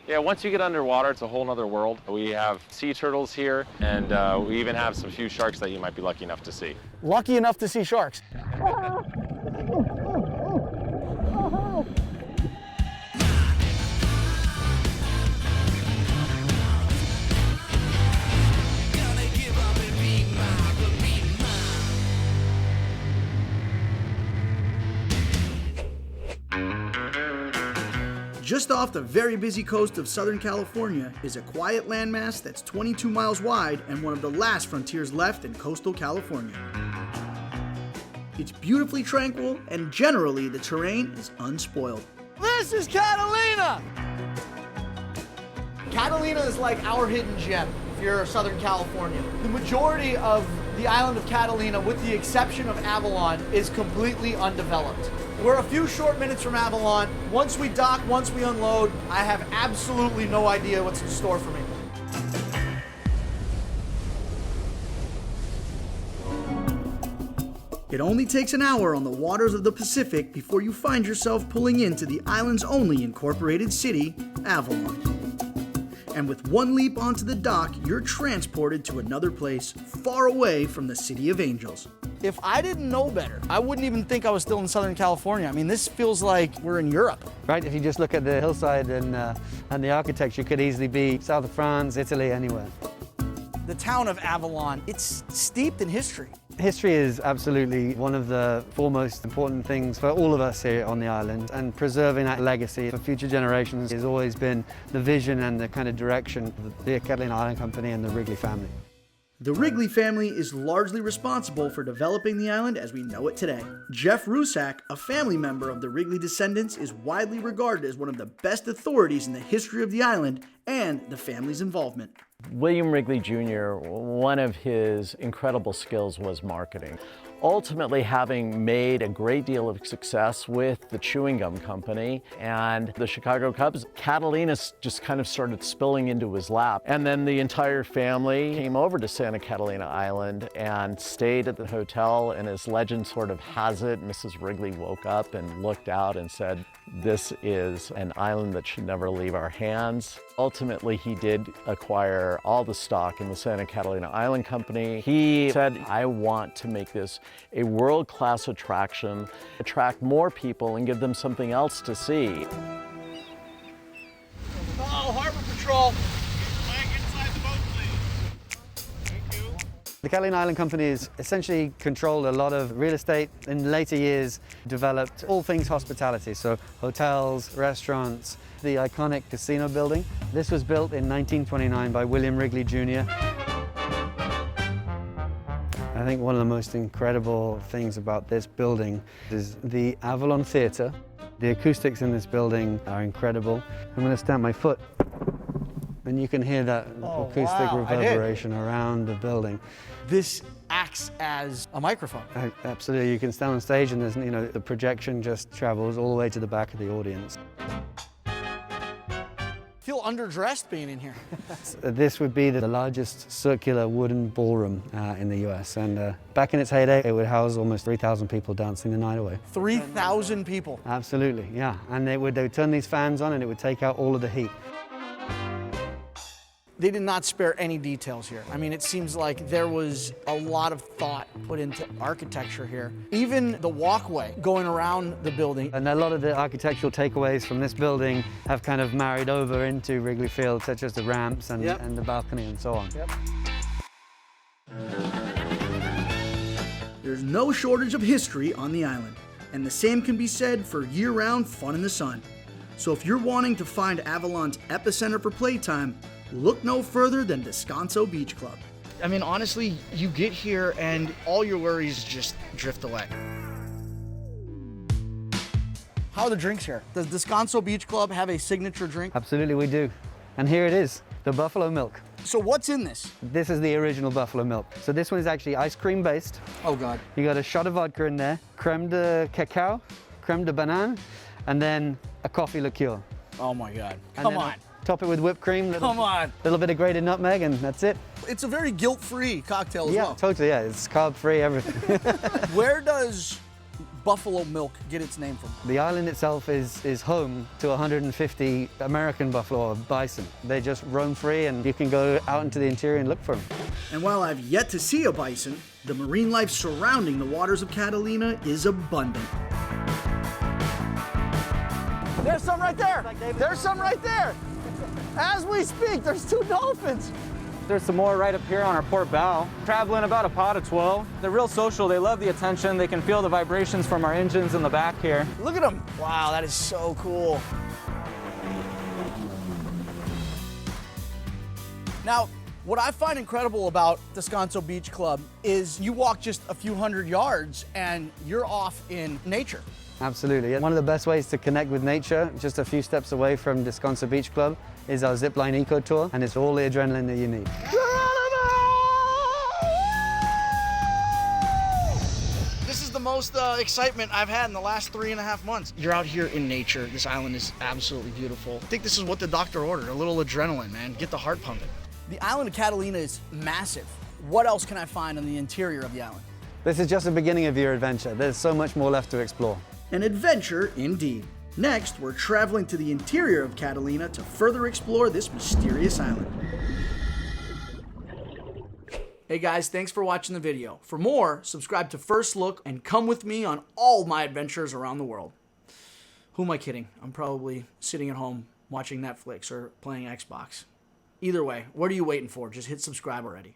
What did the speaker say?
Yeah, once you get underwater, it's a whole nother world. We have sea turtles here, and we even have some few sharks that you might be lucky enough to see. Lucky enough to see sharks. Just off the very busy coast of Southern California is a quiet landmass that's 22 miles wide and one of the last frontiers left in coastal California. It's beautifully tranquil, and generally the terrain is unspoiled. This is Catalina! Catalina is like our hidden gem if you're Southern California. The majority of the island of Catalina, with the exception of Avalon, is completely undeveloped. We're a few short minutes from Avalon. Once we dock, once we unload, I have absolutely no idea what's in store for me. It only takes an hour on the waters of the Pacific before you find yourself pulling into the island's only incorporated city, Avalon. And with one leap onto the dock, you're transported to another place far away from the City of Angels. If I didn't know better, I wouldn't even think I was still in Southern California. I mean, this feels like we're in Europe. Right, if you just look at the hillside and the architecture, could easily be south of France, Italy, anywhere. The town of Avalon, it's steeped in history. History is absolutely one of the foremost important things for all of us here on the island, and preserving that legacy for future generations has always been the vision and the kind of direction of the Catalina Island Company and the Wrigley family. The Wrigley family is largely responsible for developing the island as we know it today. Jeff Rusak, a family member of the Wrigley descendants, is widely regarded as one of the best authorities in the history of the island and the family's involvement. William Wrigley Jr., one of his incredible skills was marketing. Ultimately, having made a great deal of success with the chewing gum company and the Chicago Cubs, Catalina just kind of started spilling into his lap. And then the entire family came over to Santa Catalina Island and stayed at the hotel, and as legend sort of has it, Mrs. Wrigley woke up and looked out and said, "This is an island that should never leave our hands." Ultimately, he did acquire all the stock in the Santa Catalina Island Company. He said, "I want to make this a world-class attraction, attract more people and give them something else to see." Oh, Harbor Patrol. The Catalina Island Company has essentially controlled a lot of real estate. In later years, developed all things hospitality, so hotels, restaurants, the iconic casino building. This was built in 1929 by William Wrigley Jr. I think one of the most incredible things about this building is the Avalon Theater. The acoustics in this building are incredible. I'm going to stamp my foot, and you can hear that acoustic reverberation around the building. This acts as a microphone. Absolutely, you can stand on stage and there's, the projection just travels all the way to the back of the audience. I feel underdressed being in here. This would be the largest circular wooden ballroom in the US, and back in its heyday, it would house almost 3,000 people dancing the night away. 3,000 people. Absolutely, yeah, and they would turn these fans on and it would take out all of the heat. They did not spare any details here. I mean, it seems like there was a lot of thought put into architecture here. Even the walkway going around the building. And a lot of the architectural takeaways from this building have kind of married over into Wrigley Field, such as the ramps and, and the balcony and so on. Yep. There's no shortage of history on the island, and the same can be said for year-round fun in the sun. So if you're wanting to find Avalon's epicenter for playtime, look no further than Descanso Beach Club. I mean, honestly, you get here and all your worries just drift away. How are the drinks here? Does Descanso Beach Club have a signature drink? Absolutely, we do. And here it is, the buffalo milk. So what's in this? This is the original buffalo milk. So this one is actually ice cream based. Oh God. You got a shot of vodka in there, creme de cacao, creme de banane, and then a coffee liqueur. Oh my God, And come then on. Top it with whipped cream. Come on. Little bit of grated nutmeg, and that's it. It's a very guilt-free cocktail as well. Yeah, totally, yeah. It's carb-free, everything. Where does buffalo milk get its name from? The island itself is home to 150 American buffalo or bison. They just roam free and you can go out into the interior and look for them. And while I've yet to see a bison, the marine life surrounding the waters of Catalina is abundant. There's some right there. There's some right there. As we speak, there's 2 dolphins. There's some more right up here on our port bow. Traveling about a pod of 12. They're real social, they love the attention. They can feel the vibrations from our engines in the back here. Look at them. Wow, that is so cool. Now, what I find incredible about Descanso Beach Club is you walk just a few hundred yards and you're off in nature. Absolutely. One of the best ways to connect with nature, just a few steps away from Descanso Beach Club, is our Zipline Eco Tour, and it's all the adrenaline that you need. This is the most excitement I've had in the last 3.5 months. You're out here in nature. This island is absolutely beautiful. I think this is what the doctor ordered, a little adrenaline, man. Get the heart pumping. The island of Catalina is massive. What else can I find on the interior of the island? This is just the beginning of your adventure. There's so much more left to explore. An adventure indeed. Next, we're traveling to the interior of Catalina to further explore this mysterious island. Hey guys, thanks for watching the video. For more, subscribe to First Look and come with me on all my adventures around the world. Who am I kidding? I'm probably sitting at home watching Netflix or playing Xbox. Either way, what are you waiting for? Just hit subscribe already.